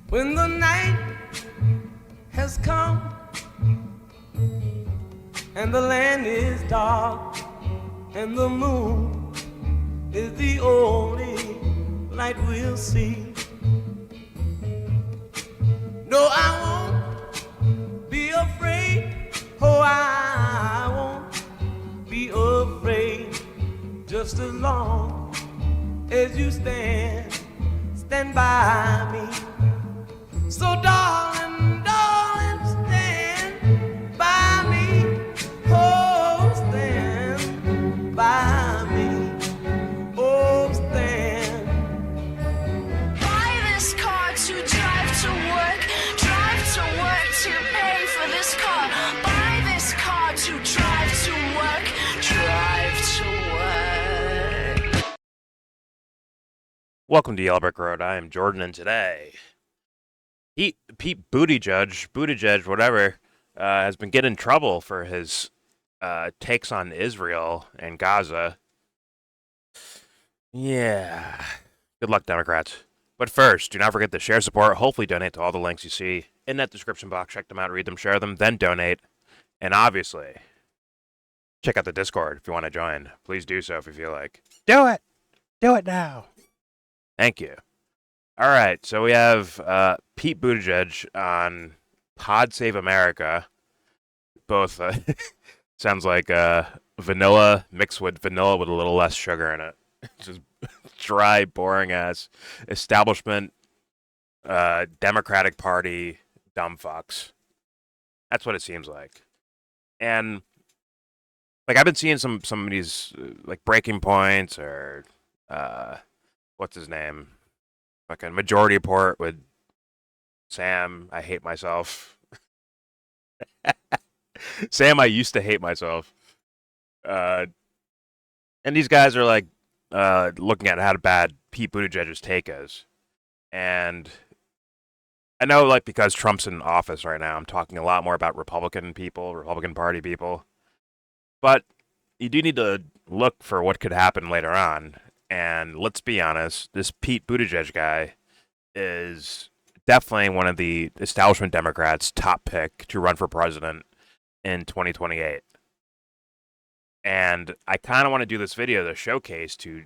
When the night has come and the land is dark and the moon is the only light we'll see. No, I won't be afraid. Oh, I won't be afraid. Just as long as you stand by me. So darling, darling, stand by me. Oh, stand by me. Oh, stand. Buy this car to drive to work to pay for this car. Buy this car to drive to work. Welcome to YellBro Road. I am Jordan, and today, Pete Buttigieg, whatever, has been getting in trouble for his takes on Israel and Gaza. Yeah. Good luck, Democrats. But first, do not forget to share, support, hopefully donate to all the links you see in that description box. Check them out, read them, share them, then donate. And obviously, check out the Discord if you want to join. Please do so if you feel like. Do it! Do it now! Thank you. All right, so we have Pete Buttigieg on Pod Save America. Both sounds like vanilla mixed with vanilla with a little less sugar in it. Just dry, boring ass establishment, Democratic Party dumb fucks. That's what it seems like. And like I've been seeing some of these like breaking points or what's his name? Fucking Majority Report with Sam. I hate myself. Sam, I used to hate myself. And these guys are like looking at how bad Pete Buttigieg's take is. And I know, like, because Trump's in office right now, I'm talking a lot more about Republican people, Republican Party people. But you do need to look for what could happen later on. And let's be honest, this Pete Buttigieg guy is definitely one of the establishment Democrats' top pick to run for president in 2028. And I kind of want to do this video to showcase to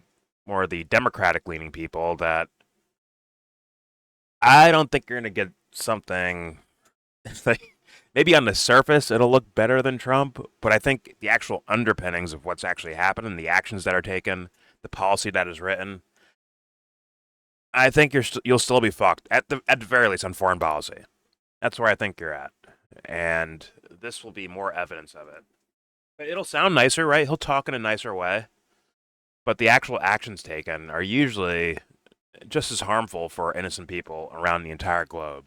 more of the Democratic-leaning people that I don't think you're going to get something like, maybe on the surface it'll look better than Trump, but I think the actual underpinnings of what's actually happening, the actions that are taken, the policy that is written, I think you'll still be fucked at the very least on foreign policy. That's where I think you're at, and this will be more evidence of it. It'll sound nicer, right? He'll talk in a nicer way, but the actual actions taken are usually just as harmful for innocent people around the entire globe.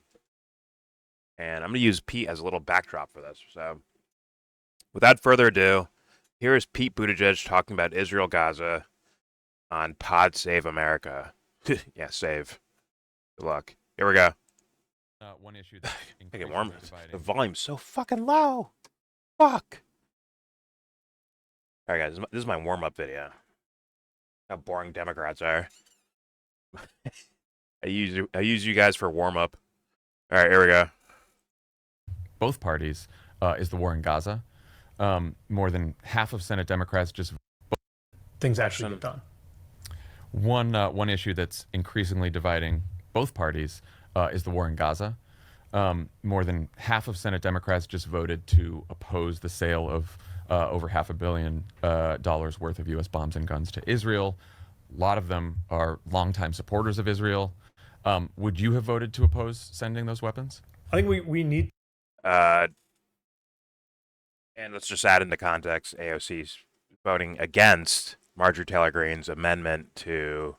And I'm going to use Pete as a little backdrop for this. So, without further ado, here is Pete Buttigieg talking about Israel, Gaza on Pod Save America. Yeah, save. Good luck. Here we go. One issue that's I get warm. The volume's so fucking low. Fuck. All right, guys, this is my warm-up video. How boring Democrats are. I use you guys for warm-up. All right, here we go. Both parties is the war in Gaza. More than half of Senate Democrats just things actually get done. One issue that's increasingly dividing both parties is the war in Gaza. More than half of Senate Democrats just voted to oppose the sale of over $500 million worth of U.S. bombs and guns to Israel. A lot of them are longtime supporters of Israel. Would you have voted to oppose sending those weapons? I think we need. And let's just add into context, AOC's voting against Marjorie Taylor Greene's amendment to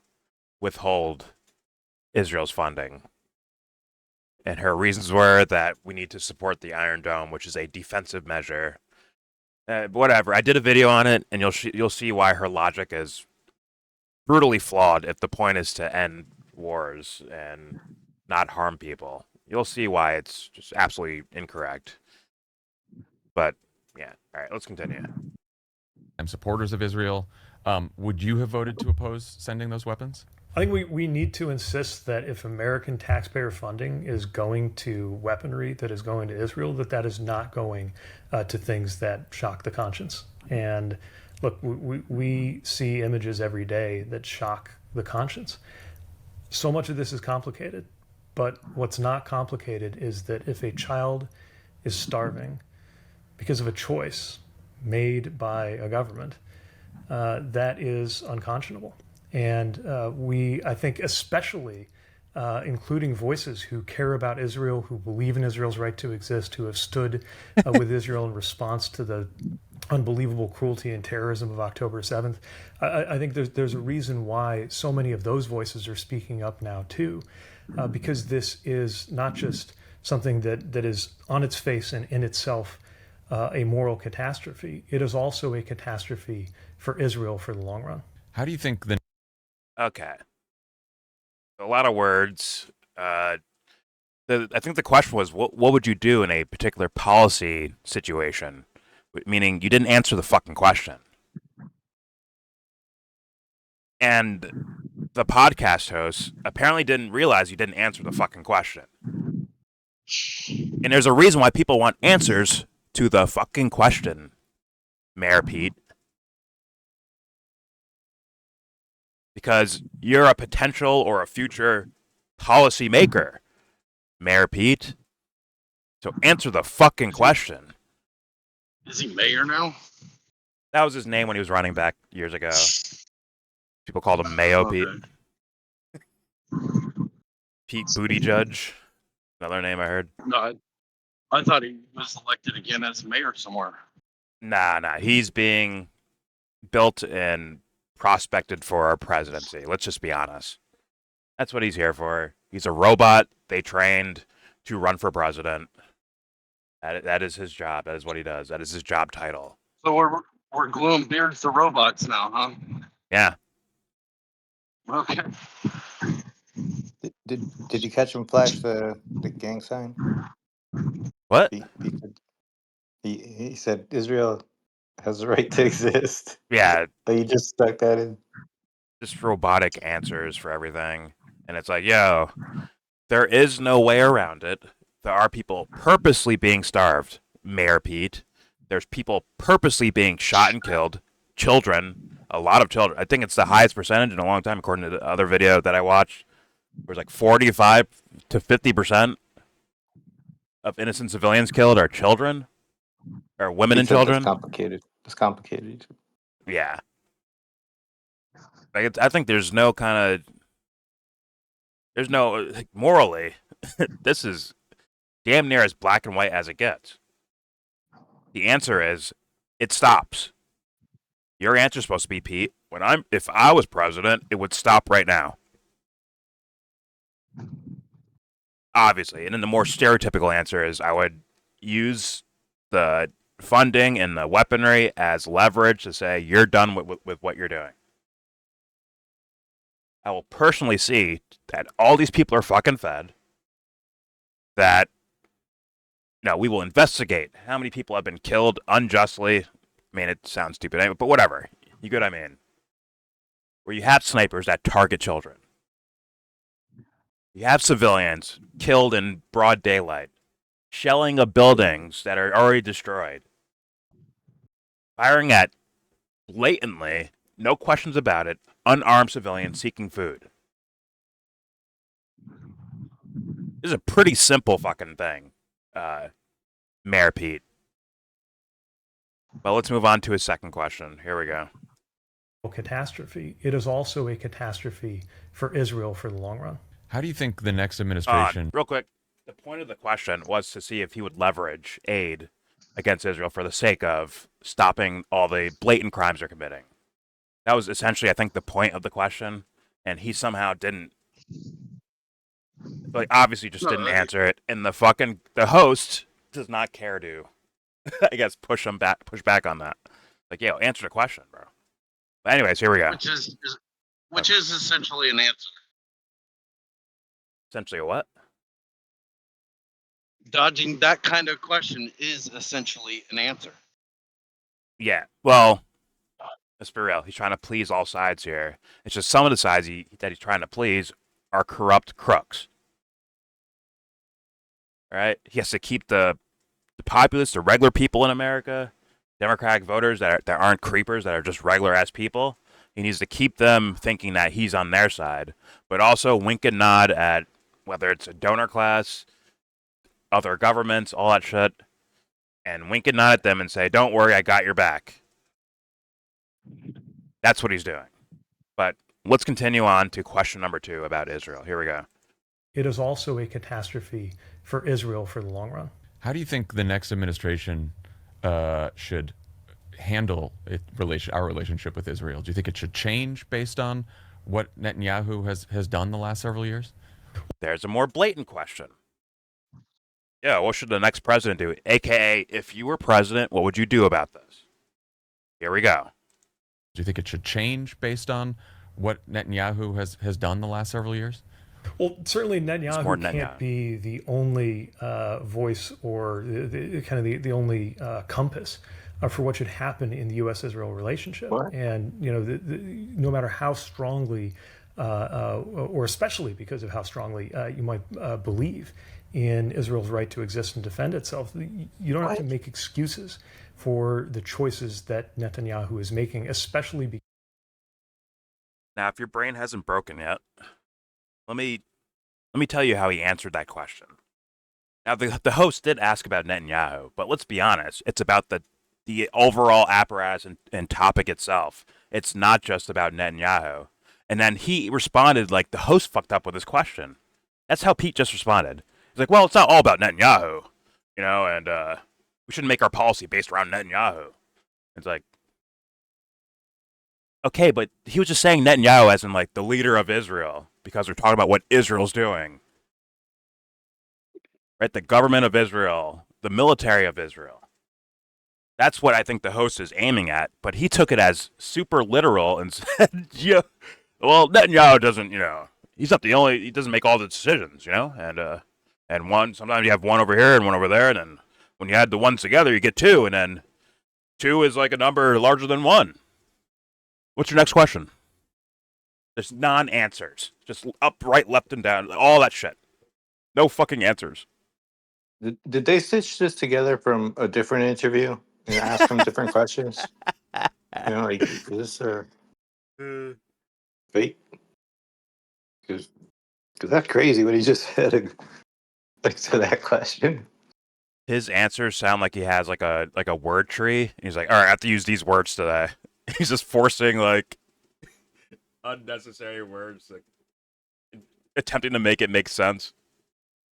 withhold Israel's funding. And her reasons were that we need to support the Iron Dome, which is a defensive measure. Whatever. I did a video on it, and you'll see why her logic is brutally flawed if the point is to end wars and not harm people. You'll see why it's just absolutely incorrect. But, yeah. All right, let's continue. I'm supporters of Israel. Would you have voted to oppose sending those weapons? I think we need to insist that if American taxpayer funding is going to weaponry that is going to Israel, that is not going to things that shock the conscience. And look, we see images every day that shock the conscience. So much of this is complicated, but what's not complicated is that if a child is starving because of a choice made by a government, that is unconscionable. And I think, especially including voices who care about Israel, who believe in Israel's right to exist, who have stood with Israel in response to the unbelievable cruelty and terrorism of October 7th. I think there's a reason why so many of those voices are speaking up now too, because this is not just something that is on its face and in itself a moral catastrophe. It is also a catastrophe for Israel for the long run. How do you think the Okay. A lot of words. I think the question was, what would you do in a particular policy situation? Meaning, you didn't answer the fucking question. And the podcast host apparently didn't realize you didn't answer the fucking question. And there's a reason why people want answers to the fucking question, Mayor Pete. Because you're a potential or a future policy maker, Mayor Pete. So answer the fucking question. Is he mayor now? That was his name when he was running back years ago. People called him Mayo Pete. Pete Buttigieg. Another name I heard. No, I thought he was elected again as mayor somewhere. Nah. He's being built and prospected for our presidency. Let's just be honest. That's what he's here for. He's a robot they trained to run for president. That is his job. That is what he does. That is his job title. So we're gluing beards to robots now, huh? Yeah. Okay. Did you catch him flash the gang sign? What? He said Israel has the right to exist. Yeah. But you just stuck that in. Just robotic answers for everything. And it's like, yo, there is no way around it. There are people purposely being starved, Mayor Pete. There's people purposely being shot and killed. Children. A lot of children. I think it's the highest percentage in a long time, according to the other video that I watched. It was like 45 to 50% of innocent civilians killed are children. Or women and children. It's complicated. Yeah. Like I think there's no morally, this is damn near as black and white as it gets. The answer is, it stops. Your answer's supposed to be, Pete, if I was president, it would stop right now. Obviously. And then the more stereotypical answer is, I would use the funding and the weaponry as leverage to say, you're done with what you're doing. I will personally see that all these people are fucking fed, that we will investigate how many people have been killed unjustly. I mean, it sounds stupid, but whatever. You get what I mean? Where you have snipers that target children. You have civilians killed in broad daylight, shelling of buildings that are already destroyed, firing at blatantly, no questions about it, unarmed civilians seeking food. This is a pretty simple fucking thing, Mayor Pete. Well, let's move on to his second question. Here we go. Catastrophe. It is also a catastrophe for Israel for the long run. How do you think the next administration... Real quick, the point of the question was to see if he would leverage aid against Israel for the sake of stopping all the blatant crimes they're committing. That was essentially, I think, the point of the question, and he somehow didn't, obviously just didn't answer it, and the host does not care to, I guess, push back on that. Like, yo, answer the question, bro. But anyways, here we go. Which is essentially an answer. Essentially a what? Dodging that kind of question is essentially an answer. Yeah, well, Let's be real. He's trying to please all sides here. It's just some of the sides that he's trying to please are corrupt crooks. All right? He has to keep the populace, the regular people in America, Democratic voters that aren't creepers, that are just regular ass people. He needs to keep them thinking that he's on their side, but also wink and nod at whether it's a donor class, other governments, all that shit, and wink and nod at them and say, "Don't worry, I got your back." That's what he's doing. But let's continue on to question number 2 about Israel. Here we go. It is also a catastrophe for Israel for the long run. How do you think the next administration should handle our relationship with Israel? Do you think it should change based on what Netanyahu has done the last several years? There's a more blatant question. Yeah, what should the next president do? AKA, if you were president, what would you do about this? Here we go. Do you think it should change based on what Netanyahu has done the last several years? Well, certainly Netanyahu Netanyahu. can't be the only voice or the only compass for what should happen in the U.S.-Israel relationship. What? And no matter how strongly, or especially because of how strongly you might believe in Israel's right to exist and defend itself, you don't have to make excuses for the choices that Netanyahu is making, especially because. Now, if your brain hasn't broken yet, let me tell you how he answered that question. Now, the host did ask about Netanyahu, but let's be honest, it's about the overall apparatus and topic itself. It's not just about Netanyahu. And then he responded like the host fucked up with his question. That's how Pete just responded. He's like, well, it's not all about Netanyahu, and we shouldn't make our policy based around Netanyahu. It's like, okay, but he was just saying Netanyahu as in like the leader of Israel because we're talking about what Israel's doing. Right? The government of Israel, the military of Israel. That's what I think the host is aiming at, but he took it as super literal and said, yeah, well, Netanyahu doesn't, he's not the only, he doesn't make all the decisions, and one, sometimes you have one over here and one over there, and then when you add the ones together, you get 2, and then 2 is like a number larger than 1. What's your next question? There's non-answers. Just up, right, left, and down. All that shit. No fucking answers. Did they stitch this together from a different interview and ask him different questions? Like, is this fake? Because that's crazy what he just said like to that question. His answers sound like he has like a word tree. He's like, all right, I have to use these words today. He's just forcing like unnecessary words, like attempting to make it make sense.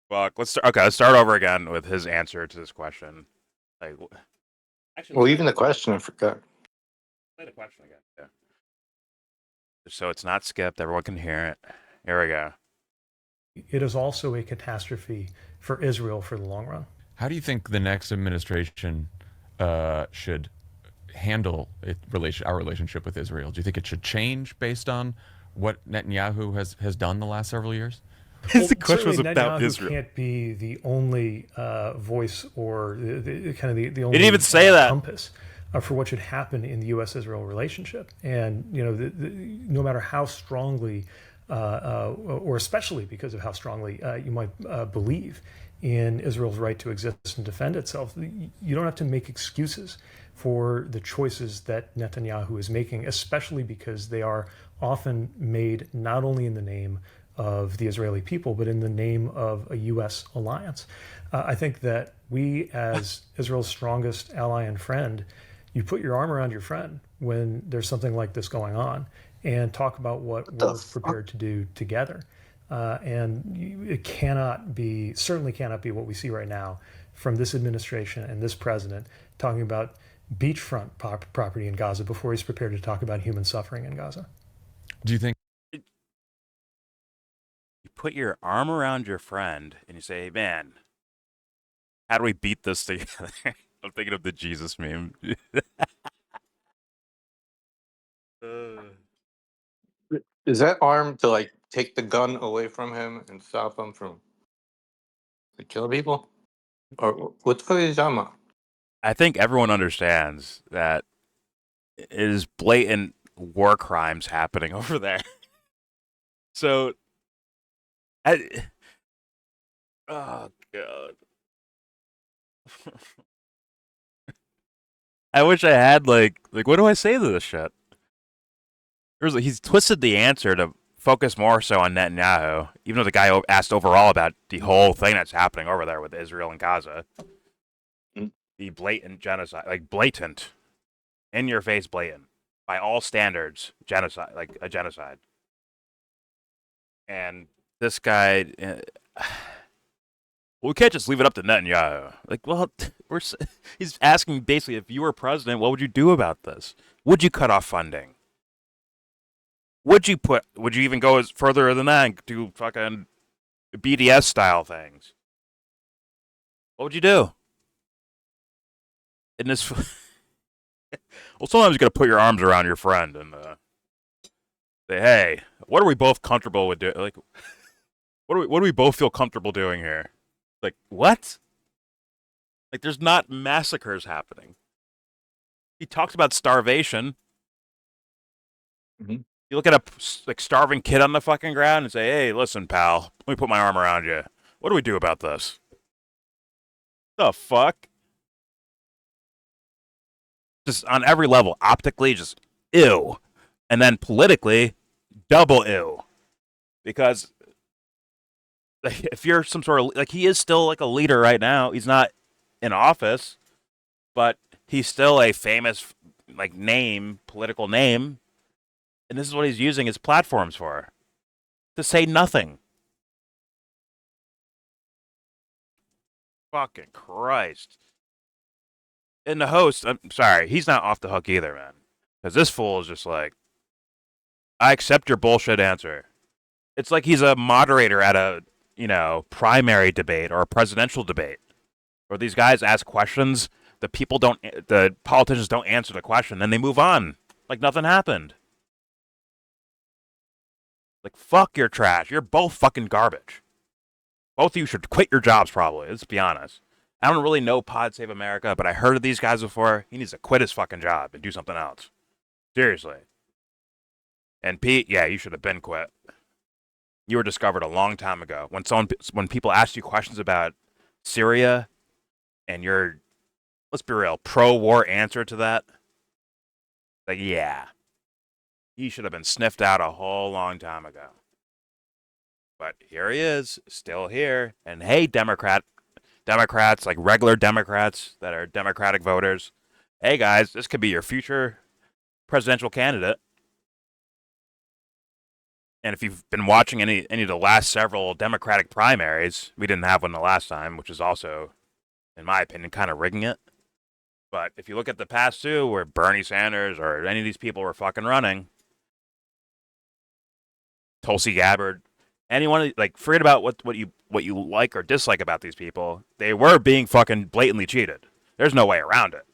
Fuck. Let's start over again with his answer to this question. Like, actually, Well, even the question, I forgot. play the question again. Yeah. So it's not skipped. Everyone can hear it. Here we go. It is also a catastrophe for Israel for the long run. How do you think the next administration should handle our relationship with Israel? Do you think it should change based on what Netanyahu has done the last several years? The question was certainly about Netanyahu Israel. Can't be the only voice or the only. He didn't even say that. Compass for what should happen in the U.S.-Israel relationship, and no matter how strongly, or especially because of how strongly you might believe in Israel's right to exist and defend itself, you don't have to make excuses for the choices that Netanyahu is making, especially because they are often made not only in the name of the Israeli people, but in the name of a U.S. alliance. I think that we, as Israel's strongest ally and friend, you put your arm around your friend when there's something like this going on and talk about what we're prepared to do together. It certainly cannot be what we see right now from this administration and this president talking about beachfront property in Gaza before he's prepared to talk about human suffering in Gaza. Do you think You put your arm around your friend and you say, hey, man, how do we beat this together? I'm thinking of the Jesus meme. Is that arm to like take the gun away from him and stop him from killing people? Or what the fuck is he talking about? I think everyone understands that It is blatant war crimes happening over there. So, oh god, I wish I had like what do I say to this shit? He's twisted the answer to focus more so on Netanyahu, even though the guy asked overall about the whole thing that's happening over there with Israel and Gaza. The blatant genocide, like blatant, in your face, blatant, by all standards, genocide, like a genocide. And this guy, well, we can't just leave it up to Netanyahu. Like, well, he's asking basically, if you were president, what would you do about this? Would you cut off funding? Would you even go as further than that and do fucking BDS style things? What would you do? In this, well, sometimes you gotta put your arms around your friend and say, "Hey, what are we both comfortable with doing? Like, what do we both feel comfortable doing here? Like, what? Like, there's not massacres happening. He talks about starvation. Mm-hmm. You look at a starving kid on the fucking ground and say, "Hey, listen, pal, let me put my arm around you. What do we do about this?" The fuck? Just on every level, optically, just ew, and then politically, double ew, because like, if you're some sort of like, he is still like a leader right now. He's not in office, but he's still a famous like name, political name, and this is what he's using his platforms for, to say nothing. Fucking Christ. And the host, I'm sorry, he's not off the hook either, man. Because this fool is just like, I accept your bullshit answer. It's like he's a moderator at a, primary debate or a presidential debate, where these guys ask questions, the politicians don't answer the question, and they move on like nothing happened. Like, fuck your trash. You're both fucking garbage. Both of you should quit your jobs, probably. Let's be honest. I don't really know Pod Save America, but I heard of these guys before. He needs to quit his fucking job and do something else. Seriously. And Pete, yeah, you should have been quit. You were discovered a long time ago. When people ask you questions about Syria and your, let's be real, pro-war answer to that, like, yeah, you should have been sniffed out a whole long time ago. But here he is, still here. And hey, Democrats, like regular Democrats that are Democratic voters, hey guys, this could be your future presidential candidate. And if you've been watching any of the last several Democratic primaries, we didn't have one the last time, which is also, in my opinion, kind of rigging it. But if you look at the past two, where Bernie Sanders or any of these people were fucking running, Tulsi Gabbard, anyone, like, forget about what you like or dislike about these people. They were being fucking blatantly cheated. There's no way around it.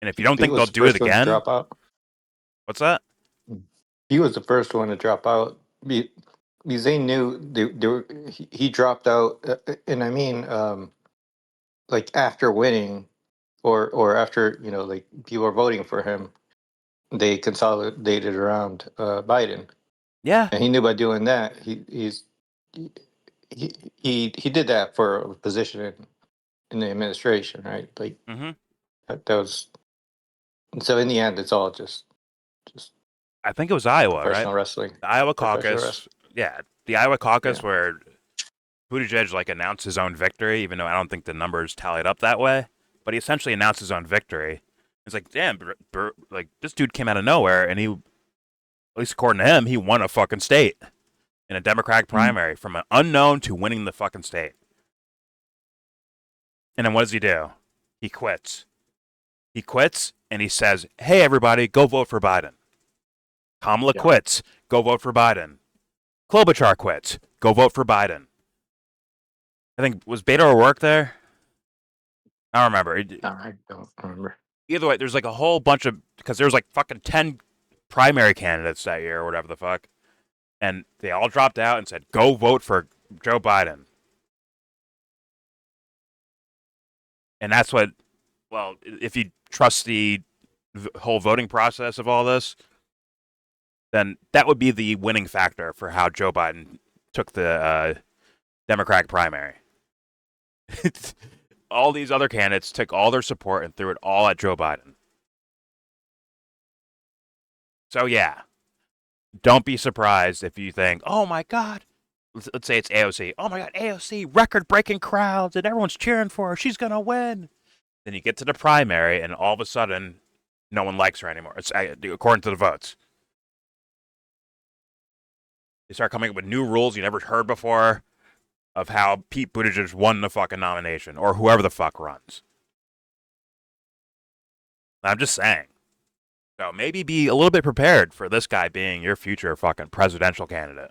And if you don't think they'll do it again, drop out. What's that? He was the first one to drop out because they knew he dropped out, and I mean, like after winning, or after like people are voting for him, they consolidated around Biden. Yeah, and he knew by doing that he did that for a position in the administration, right? Like that was. So in the end, it's all just I think it was Iowa, professional right? wrestling. The Iowa caucus. Yeah, the Iowa caucus where Buttigieg like announced his own victory, even though I don't think the numbers tallied up that way. But he essentially announced his own victory. It's like, damn, like this dude came out of nowhere, and he, at least according to him, he won a fucking state in a Democratic primary from an unknown to winning the fucking state. And then what does he do? He quits. He quits, and he says, hey, everybody, go vote for Biden. Kamala quits. Go vote for Biden. Klobuchar quits. Go vote for Biden. I think, was Beto O'Rourke there? I don't remember. I don't remember. Either way, there's like a whole bunch of, because there was like fucking 10 primary candidates that year or whatever the fuck. And they all dropped out and said, go vote for Joe Biden. And that's what, well, if you trust the whole voting process of all this, then that would be the winning factor for how Joe Biden took the Democratic primary. All these other candidates took all their support and threw it all at Joe Biden. So yeah, don't be surprised if you think, oh my God, let's say it's AOC. Oh my God, AOC, record-breaking crowds, and everyone's cheering for her. She's going to win. Then you get to the primary, and all of a sudden, no one likes her anymore. It's according to the votes. They start coming up with new rules you never heard before of how Pete Buttigieg won the fucking nomination, or whoever the fuck runs. I'm just saying. So maybe be a little bit prepared for this guy being your future fucking presidential candidate.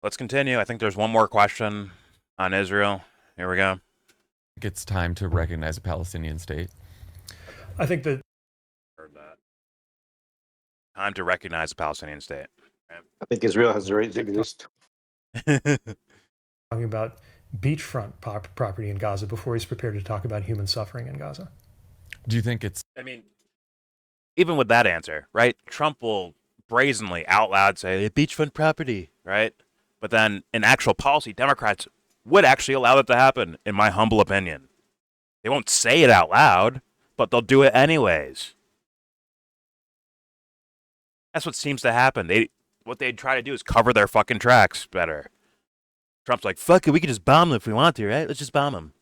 Let's continue. I think there's one more question on Israel. Here we go. I think it's time to recognize a Palestinian state. I think that Heard that. Time to recognize a Palestinian state. I think Israel has the right to exist. talking about beachfront property in Gaza before he's prepared to talk about human suffering in Gaza. Do you think it's I mean, even with that answer, right? Trump will brazenly out loud say beachfront property, right? But then in actual policy, Democrats would actually allow that to happen, in my humble opinion. They won't say it out loud, but they'll do it anyways. That's what seems to happen. What they'd try to do is cover their fucking tracks better. Trump's like, fuck it, we can just bomb them if we want to, right? Let's just bomb them.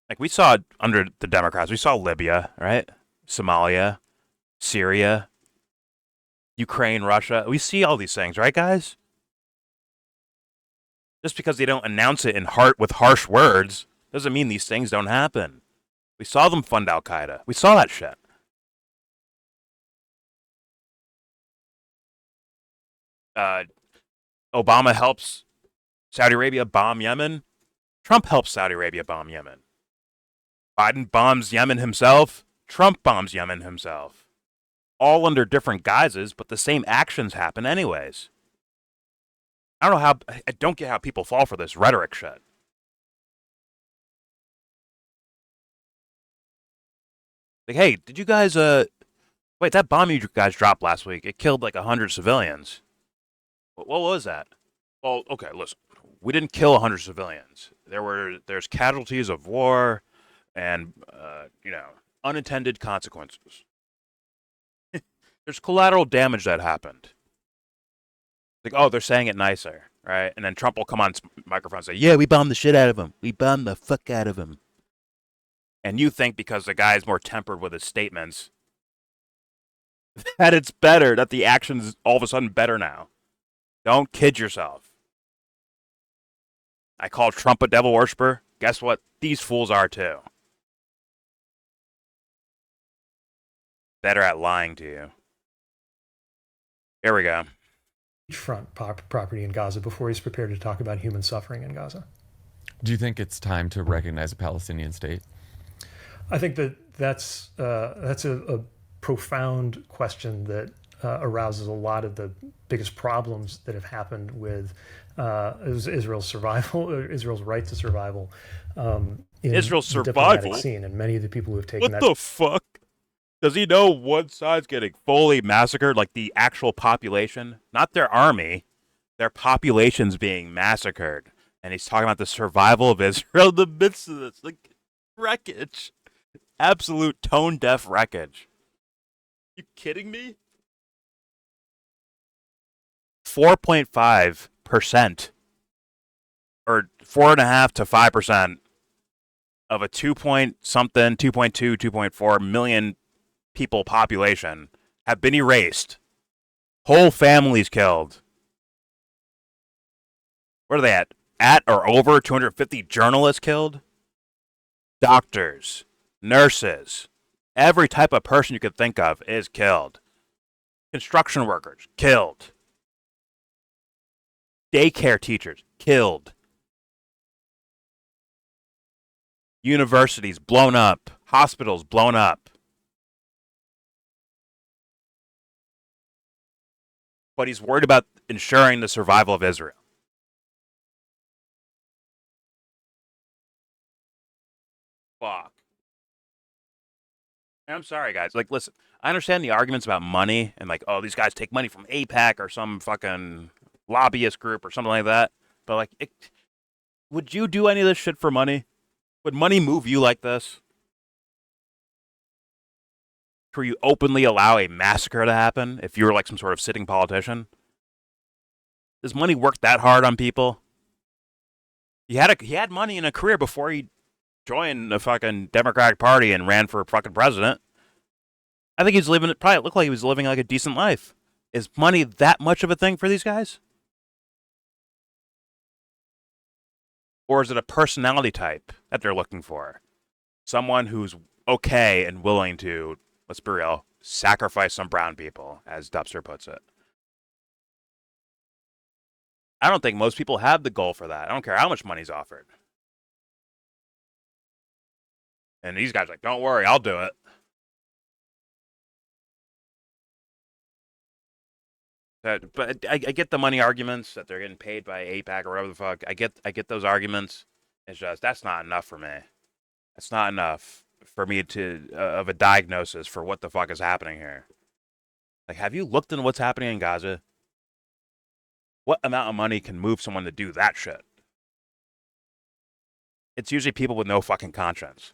Like we saw under the Democrats, we saw Libya, right? Somalia, Syria, Ukraine, Russia. We see all these things, right, guys? Just because they don't announce it with harsh words doesn't mean these things don't happen. We saw them fund Al Qaeda. We saw that shit. Obama helps Saudi Arabia bomb Yemen. Trump helps Saudi Arabia bomb Yemen. Biden bombs Yemen himself. Trump bombs Yemen himself. All under different guises, but the same actions happen anyways. I don't get how people fall for this rhetoric shit. Like, hey, did you guys, wait, that bomb you guys dropped last week, it killed like 100 civilians. What was that? Well, okay, listen, we didn't kill 100 civilians. There's casualties of war and, unintended consequences. There's collateral damage that happened. Like, oh, they're saying it nicer, right? And then Trump will come on microphone and say, yeah, we bombed the shit out of him. We bombed the fuck out of him. And you think because the guy is more tempered with his statements that it's better, that the action's all of a sudden better now. Don't kid yourself. I call Trump a devil worshiper. Guess what? These fools are too. Better at lying to you. Here we go. Beachfront property in Gaza before he's prepared to talk about human suffering in Gaza. Do you think it's time to recognize a Palestinian state? I think that's a profound question that arouses a lot of the biggest problems that have happened with Israel's survival, Israel's right to survival. In Israel's the survival? diplomatic scene, and many of the people who have taken What the fuck? Does he know one side's getting fully massacred? Like the actual population? Not their army. Their population's being massacred. And he's talking about the survival of Israel in the midst of this. Like, wreckage. Absolute tone-deaf wreckage. You kidding me? 4.5% or 4.5 to 5% of a 2.2, 2.4 million people population have been erased. Whole families killed. Where are they at? At or over 250 journalists killed? Doctors, nurses, every type of person you could think of is killed. Construction workers, killed. Daycare teachers, killed. Universities blown up. Hospitals blown up. But he's worried about ensuring the survival of Israel. And I'm sorry, guys. Like, listen, I understand the arguments about money and like, oh, these guys take money from APAC or some fucking lobbyist group or something like that. But like, would you do any of this shit for money? Would money move you like this? Could you openly allow a massacre to happen if you were like some sort of sitting politician? Does money work that hard on people? He had money in a career before he joined the fucking Democratic Party and ran for fucking president. I think he's living. It probably looked like he was living like a decent life. Is money that much of a thing for these guys? Or is it a personality type that they're looking for? Someone who's okay and willing to, let's be real, sacrifice some brown people, as Dubster puts it. I don't think most people have the goal for that. I don't care how much money's offered. And these guys are like, don't worry, I'll do it. But I get the money arguments that they're getting paid by APAC or whatever the fuck. I get those arguments. It's just that's not enough for me. That's not enough for me to of a diagnosis for what the fuck is happening here. Like, have you looked into what's happening in Gaza? What amount of money can move someone to do that shit? It's usually people with no fucking conscience.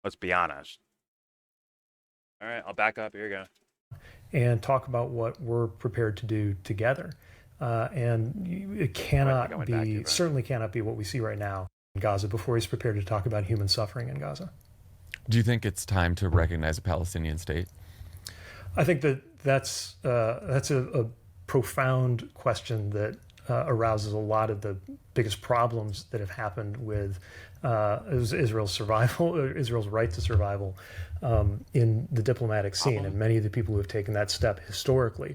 Let's be honest. All right, I'll back up. Here you go. And talk about what we're prepared to do together. And it cannot be, certainly cannot be what we see right now in Gaza before he's prepared to talk about human suffering in Gaza. Do you think it's time to recognize a Palestinian state? I think that's a profound question that arouses a lot of the biggest problems that have happened with Israel's survival, Israel's right to survival in the diplomatic scene. And many of the people who have taken that step historically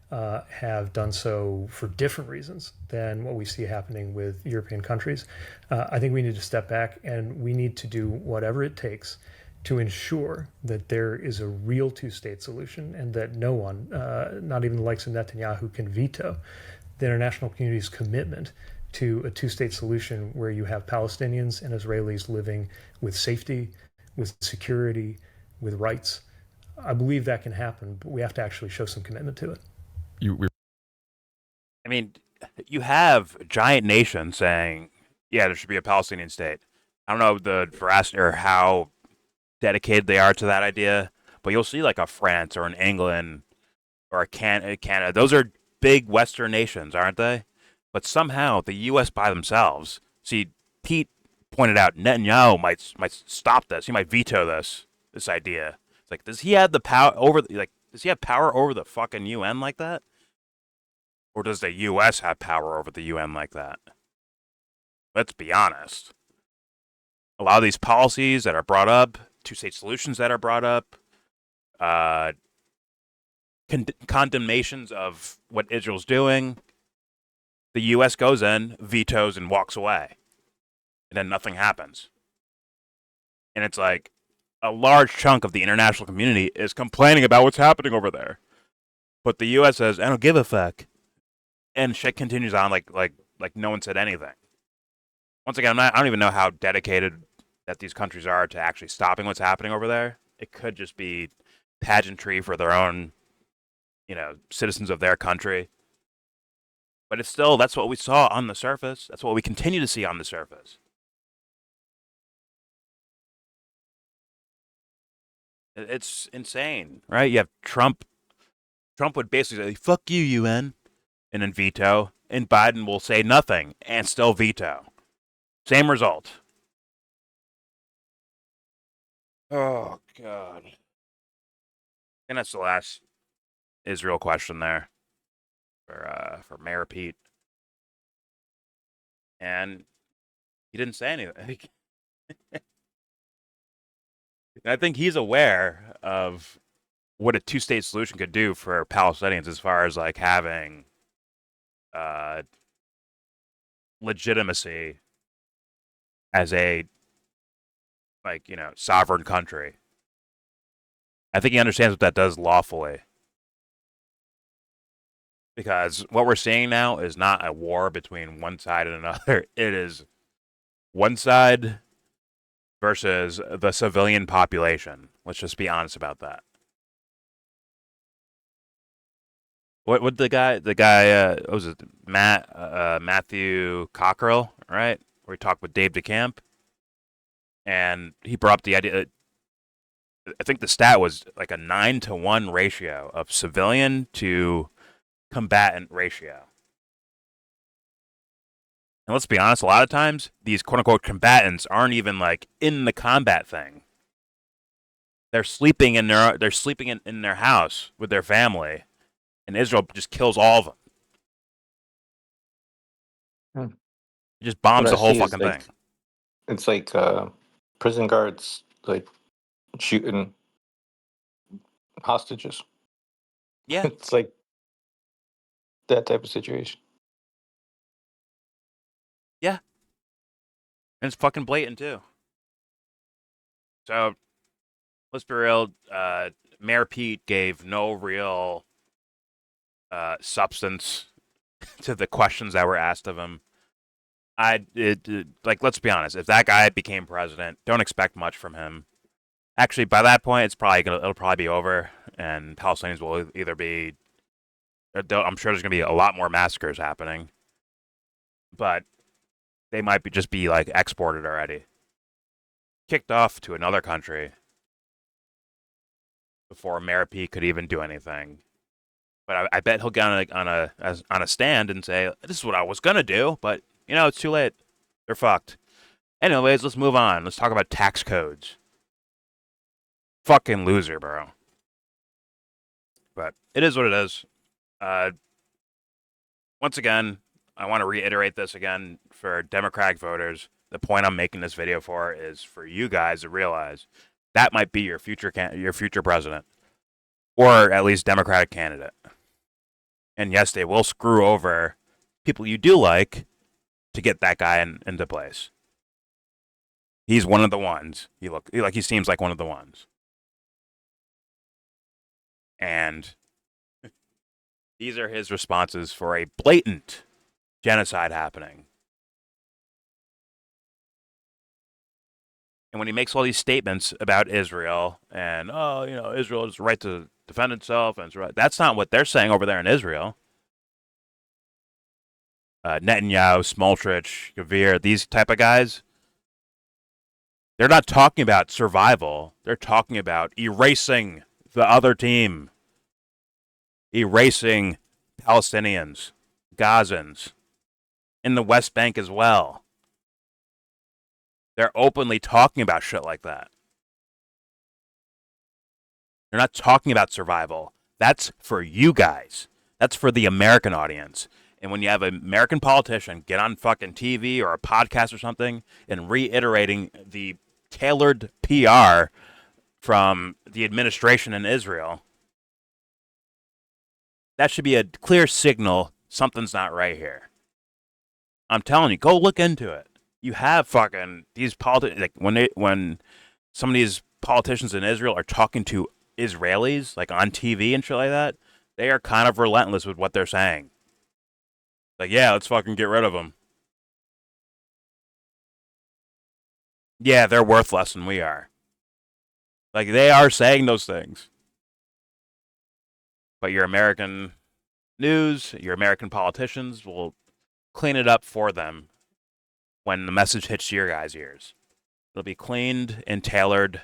have done so for different reasons than what we see happening with European countries. I think we need to step back and we need to do whatever it takes to ensure that there is a real two-state solution and that no one, not even the likes of Netanyahu, can veto the international community's commitment to a two-state solution where you have Palestinians and Israelis living with safety, with security, with rights. I believe that can happen, but we have to actually show some commitment to it. I mean, you have giant nations saying, yeah, there should be a Palestinian state. I don't know the veracity or how dedicated they are to that idea, but you'll see like a France or an England or a Canada. Those are big Western nations, aren't they? But somehow the U.S. by themselves. See, Pete pointed out Netanyahu might stop this. He might veto this idea. It's like, does he have the power over? Does he have power over the fucking UN like that? Or does the U.S. have power over the UN like that? Let's be honest. A lot of these policies that are brought up, two-state solutions that are brought up, condemnations of what Israel's doing, the U.S. goes in, vetoes, and walks away. And then nothing happens. And it's like a large chunk of the international community is complaining about what's happening over there. But the U.S. says, I don't give a fuck. And shit continues on like no one said anything. Once again, I don't even know how dedicated that these countries are to actually stopping what's happening over there. It could just be pageantry for their own, citizens of their country. But it's still, that's what we saw on the surface. That's what we continue to see on the surface. It's insane, right? You have Trump. Trump would basically say, fuck you, UN, and then veto. And Biden will say nothing and still veto. Same result. Oh, God. And that's the last Israel question there for Mayor Pete. And he didn't say anything. I think he's aware of what a two-state solution could do for Palestinians as far as like having legitimacy as a sovereign country. I think he understands what that does lawfully. Because what we're seeing now is not a war between one side and another. It is one side versus the civilian population. Let's just be honest about that. What the guy what was it, Matthew Cockrell, right? Where he talked with Dave DeCamp, and he brought up the idea. I think the stat was like a 9-to-1 ratio of civilian to combatant ratio. And let's be honest, a lot of times these quote unquote combatants aren't even like in the combat thing. They're sleeping in their house with their family, and Israel just kills all of them. It just bombs What the I whole see is fucking like thing. it's like prison guards like shooting hostages. Yeah, It's like that type of situation. yeah, and it's fucking blatant too. So let's be real. Mayor Pete gave no real substance to the questions that were asked of him. Like, let's be honest. If that guy became president, don't expect much from him. Actually, by that point, it'll probably be over, and Palestinians will either be. I'm sure there's gonna be a lot more massacres happening, but they might just be like exported already, kicked off to another country before Mayor Pete could even do anything. But I bet he'll get on a stand and say, "This is what I was gonna do," but it's too late. They're fucked. Anyways, let's move on. Let's talk about tax codes. Fucking loser, bro. But it is what it is. Once again, I want to reiterate this again for Democratic voters. The point I'm making this video for is for you guys to realize that might be your future president, or at least Democratic candidate. And yes, they will screw over people you do like to get that guy into place. He's one of the ones. He seems like one of the ones. And these are his responses for a blatant genocide happening. And when he makes all these statements about Israel and, Israel has the right to defend itself, and it's right, that's not what they're saying over there in Israel. Netanyahu, Smotrich, Gavir, these type of guys, they're not talking about survival. They're talking about erasing the other team, erasing Palestinians, Gazans, in the West Bank as well. They're openly talking about shit like that. They're not talking about survival. That's for you guys. That's for the American audience. And when you have an American politician get on fucking TV or a podcast or something and reiterating the tailored PR from the administration in Israel, that should be a clear signal something's not right here. I'm telling you, go look into it. You have fucking these politicians, like when some of these politicians in Israel are talking to Israelis, like on TV and shit like that, they are kind of relentless with what they're saying. Like, yeah, let's fucking get rid of them. Yeah, they're worth less than we are. Like, they are saying those things. But your American news, your American politicians will clean it up for them when the message hits your guys' ears. It'll be cleaned and tailored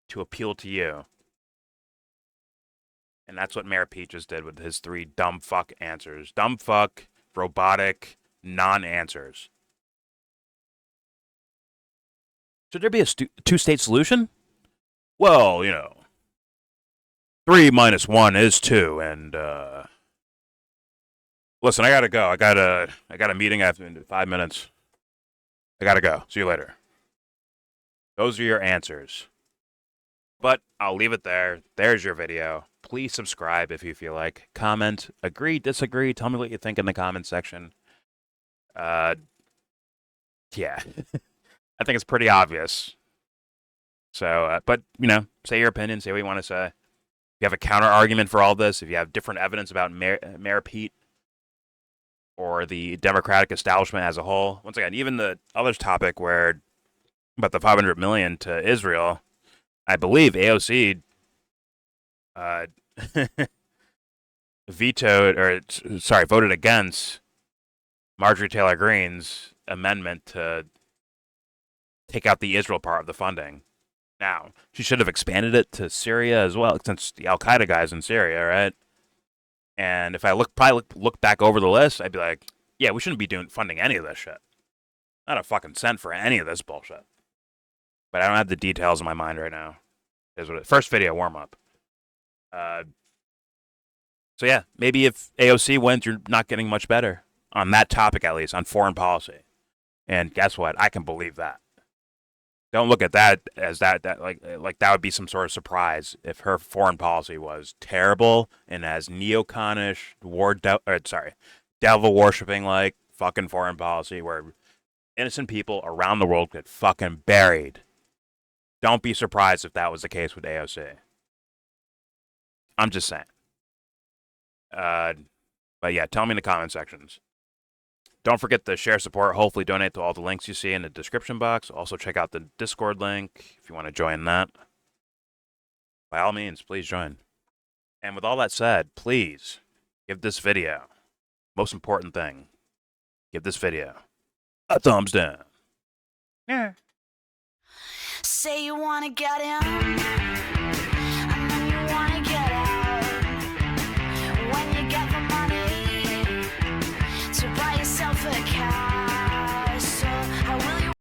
to appeal to you. And that's what Mayor Pete just did with his 3 dumb fuck answers. Dumb fuck, robotic, non-answers. Should there be a two-state solution? Well, 3 minus 1 is 2, and listen, I gotta go. I got a meeting in 5 minutes. I gotta go. See you later. Those are your answers. But I'll leave it there. There's your video. Please subscribe if you feel like. Comment, agree, disagree. Tell me what you think in the comment section. Yeah. I think it's pretty obvious. So, but, say your opinion. Say what you want to say. If you have a counter argument for all this, if you have different evidence about Mayor Pete or the Democratic establishment as a whole. Once again, even the other topic about the $500 million to Israel, I believe AOC voted against Marjorie Taylor Greene's amendment to take out the Israel part of the funding. Now, she should have expanded it to Syria as well, since the Al Qaeda guy's in Syria, right? And if I look back over the list, I'd be like, yeah, we shouldn't be funding any of this shit. Not a fucking cent for any of this bullshit. But I don't have the details in my mind right now. First video warm up. So yeah, maybe if AOC wins, you're not getting much better on that topic, at least on foreign policy. And guess what? I can believe that. Don't look at that as that that would be some sort of surprise if her foreign policy was terrible and as neoconish devil worshipping like fucking foreign policy where innocent people around the world get fucking buried. Don't be surprised if that was the case with AOC. I'm just saying. But yeah, tell me in the comment sections. Don't forget to share, support, hopefully donate to all the links you see in the description box. Also check out the Discord link if you want to join that. By all means, please join. And with all that said, please give this video, most important thing, give this video a thumbs down. Yeah. Say you wanna get in.